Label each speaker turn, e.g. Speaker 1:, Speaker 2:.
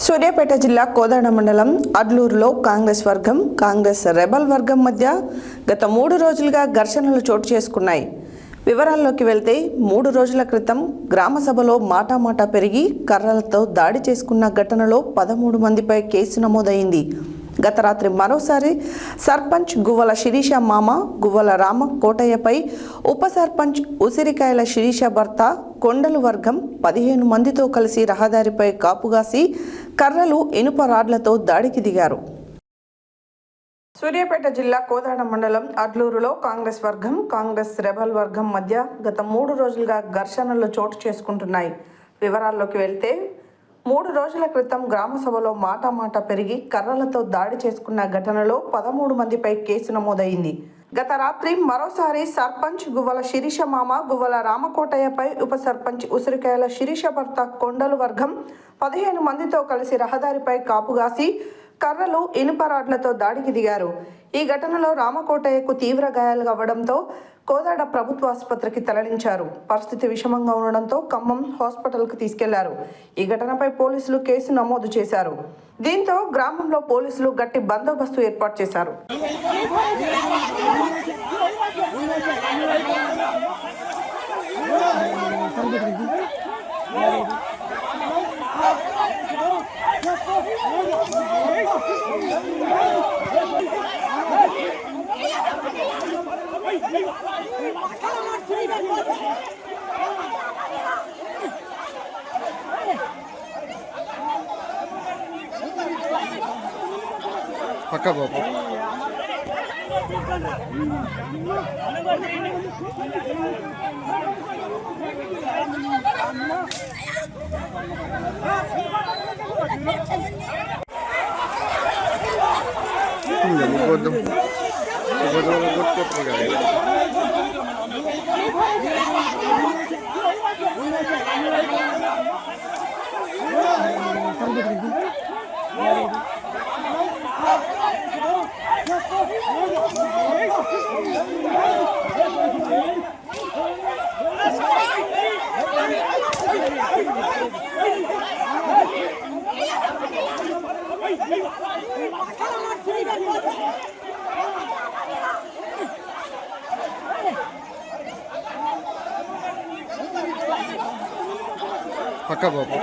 Speaker 1: సూర్యాపేట జిల్లా కోదాడ మండలం అడ్లూరులో కాంగ్రెస్ రెబల్ వర్గం మధ్య గత 3 రోజులుగా ఘర్షణలు చోటు చేసుకున్నాయి. వివరాల్లోకి వెళ్తే 3 రోజుల క్రితం గ్రామ సభలో మాటామాటా పెరిగి కర్రలతో దాడి చేసుకున్న ఘటనలో 13 మందిపై కేసు నమోదైంది. గత రాత్రి మరోసారి సర్పంచ్ గువ్వల శిరీష మామ గువ్వల రామ కోటయ్యపై ఉప సర్పంచ్ ఉసిరికాయల శిరీష భర్త కొండలు వర్గం 15 మందితో కలిసి రహదారిపై కాపుగాసి కర్రలు ఇనుప రాడ్లతో దాడికి దిగారు. సూర్యాపేట జిల్లా కోదాడ మండలం అడ్లూరులో కాంగ్రెస్ రెబల్ వర్గం మధ్య గత 3 రోజులుగా ఘర్షణలు చోటు చేసుకుంటున్నాయి. వివరాల్లోకి వెళ్తే 3 రోజుల క్రితం గ్రామ సభలో మాటామాటా పెరిగి కర్రలతో దాడి చేసుకున్న ఘటనలో 13 మందిపై కేసు నమోదైంది. గత రాత్రి మరోసారి సర్పంచ్ గువ్వల శిరీష మామ గువ్వల రామకోటయ్యపై ఉప సర్పంచ్ ఉసిరికాయల శిరీష భర్త కొండలు వర్గం 15 మందితో కలిసి రహదారిపై కాపుగాసి కర్రలు ఇనుప రాడ్లతో దాడికి దిగారు. ఈ ఘటనలో రామకోటయ్యకు తీవ్ర గాయాలు అవ్వడంతో కోదాడ ప్రభుత్వ ఆసుపత్రికి తరలించారు. పరిస్థితి విషమంగా ఉండడంతో ఖమ్మం హాస్పిటల్కు తీసుకెళ్లారు. ఈ ఘటనపై పోలీసులు కేసు నమోదు చేశారు. దీంతో గ్రామంలో పోలీసులు గట్టి బందోబస్తు ఏర్పాటు చేశారు.
Speaker 2: పక్కా బాబు పక్కా బాబు